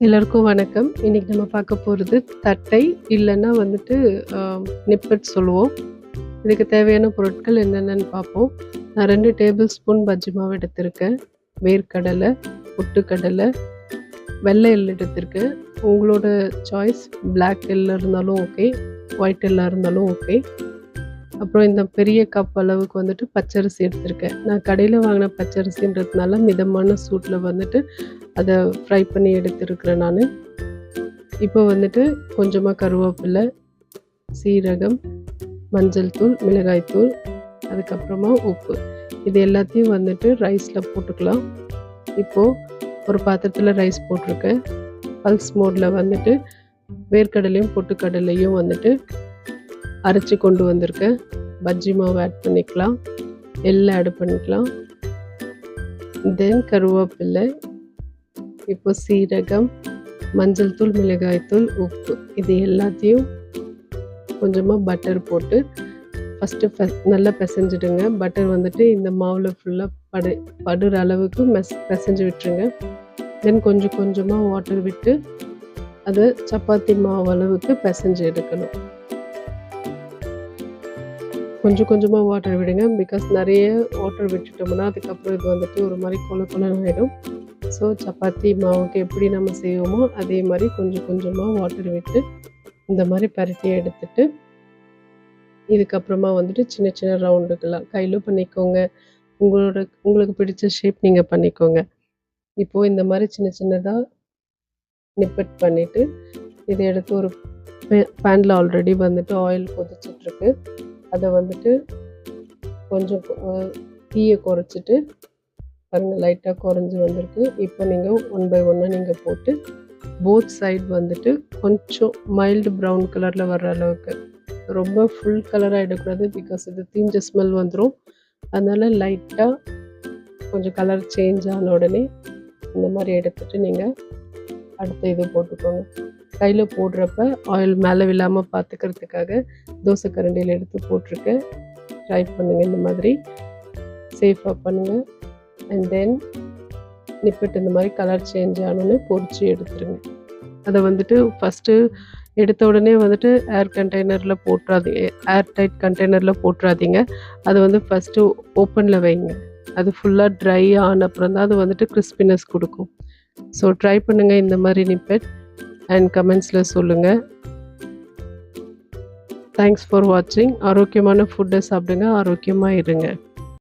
எல்லாருக்கும் வணக்கம். இன்னைக்கு நம்ம பார்க்க போறது தட்டை இல்லன்னா வந்துட்டு அ நிப்பட் சொல்லுவோம். இதுக்கு தேவையான பொருட்கள் என்னென்னன்னு பார்ப்போம். நான் 2 டேபிள் ஸ்பூன் பஜ்ஜி மாவு எடுத்திருக்கேன். வேர்க்கடலை, பொட்டுக்கடலை, வெள்ளை எள்ளு எடுத்திருக்கேன். உங்களோட சாய்ஸ் பிளாக் எள்ளு இருந்தாலும் ஓகே, ஒயிட் எள்ளா இருந்தாலும் ஓகே. அப்புறம் இந்த பெரிய கப் அளவுக்கு வந்துட்டு பச்சரிசி எடுத்திருக்கேன். நான் கடையில் வாங்கின பச்சரிசின்றதுனால மிதமான சூட்டில் வந்துட்டு அதை ஃப்ரை பண்ணி எடுத்துருக்கிறேன் நான். இப்போ வந்துட்டு கொஞ்சமாக கருவேப்பிலை, சீரகம், மஞ்சள் தூள், மிளகாய் தூள், அதுக்கப்புறமா உப்பு, இது எல்லாத்தையும் வந்துட்டு ரைஸில் போட்டுக்கலாம். இப்போது ஒரு பாத்திரத்தில் ரைஸ் போட்டிருக்கேன். பல்ஸ் மோடில் வந்துட்டு வேர்க்கடலையும் பொட்டுக்கடலையும் வந்துட்டு அரைச்சி கொண்டு வந்திருக்கேன். பஜ்ஜி மாவு ஆட் பண்ணிக்கலாம், எள்ளு ஆட் பண்ணிக்கலாம், தென் கருவேப்பிலை, இப்போ சீரகம், மஞ்சள் தூள், மிளகாய் தூள், உப்பு, இது எல்லாத்தையும் கொஞ்சமாக பட்டர் போட்டு ஃபஸ்ட்டு நல்லா பிசைஞ்சிடுங்க. பட்டர் வந்துட்டு இந்த மாவில் ஃபுல்லாக படுற அளவுக்கு பிசைஞ்சு விட்டுருங்க. தென் கொஞ்சம் கொஞ்சமாக வாட்டர் விட்டு அதை சப்பாத்தி மாவு அளவுக்கு பிசைஞ்சு எடுக்கணும். கொஞ்சம் கொஞ்சமாக வாட்டர் விடுங்க. பிகாஸ் நிறைய வாட்டர் விட்டுட்டோம்னா அதுக்கப்புறம் இது வந்துட்டு ஒரு மாதிரி கொல கொலன்னு ஆகிடும். ஸோ சப்பாத்தி மாவுக்கு எப்படி நம்ம செய்வோமோ அதே மாதிரி கொஞ்சம் கொஞ்சமாக வாட்டர் விட்டு இந்த மாதிரி பரட்டி எடுத்துட்டு இதுக்கப்புறமா வந்துட்டு சின்ன சின்ன ரவுண்டுக்கெல்லாம் கையில் பண்ணிக்கோங்க. உங்களுக்கு பிடிச்ச ஷேப் நீங்கள் பண்ணிக்கோங்க. இப்போது இந்த மாதிரி சின்ன சின்னதாக நிப்பட் பண்ணிவிட்டு இதை எடுத்து ஒரு பேனில் ஆல்ரெடி வந்துட்டு ஆயில் கொதிச்சிட்ருக்கு. அதை வந்துட்டு கொஞ்சம் தீயை குறைச்சிட்டு பாருங்கள், லைட்டாக குறைஞ்சி வந்திருக்கு. இப்போ நீங்கள் 1 பை 1 நீங்கள் போட்டு போத் சைடு வந்துட்டு கொஞ்சம் மைல்டு ப்ரௌன் கலரில் வர்ற அளவுக்கு, ரொம்ப ஃபுல் கலராக எடுக்கூடாது, பிகாஸ் இது தீஞ்ச ஸ்மெல் வந்துடும். அதனால் லைட்டாக கொஞ்சம் கலர் சேஞ்ச் ஆன உடனே இந்த மாதிரி எடுத்துகிட்டு நீங்கள் அடுத்த இது போட்டுக்கோங்க. கையில் போடுறப்ப ஆயில் மேலே விழாமல் பார்த்துக்கிறதுக்காக தோசை கரண்டியில் எடுத்து போட்டிருக்கேன். ட்ரை பண்ணுங்கள், இந்த மாதிரி சேஃபாக பண்ணுங்கள். அண்ட் தென் நிப்பட் இந்த மாதிரி கலர் சேஞ்ச் ஆனோன்னு பொரிச்சு எடுத்துருங்க. அதை வந்துட்டு ஃபஸ்ட்டு எடுத்த உடனே வந்துட்டு ஏர் கண்டெய்னரில் போட்டுறாதீங்க, ஏர் டைட் கண்டெய்னரில் போட்டுறாதீங்க. அதை வந்து ஃபஸ்ட்டு ஓப்பனில் வைங்க. அது ஃபுல்லாக ட்ரை ஆன அப்புறம் தான் அது வந்துட்டு கிறிஸ்பினஸ் கொடுக்கும். ஸோ ட்ரை பண்ணுங்கள் இந்த மாதிரி நிப்பட் அண்ட் கமெண்ட்ஸில் சொல்லுங்கள். தேங்க்ஸ் ஃபார் வாட்சிங். ஆரோக்கியமான ஃபுட்டை சாப்பிடுங்க, ஆரோக்கியமாக இருங்க.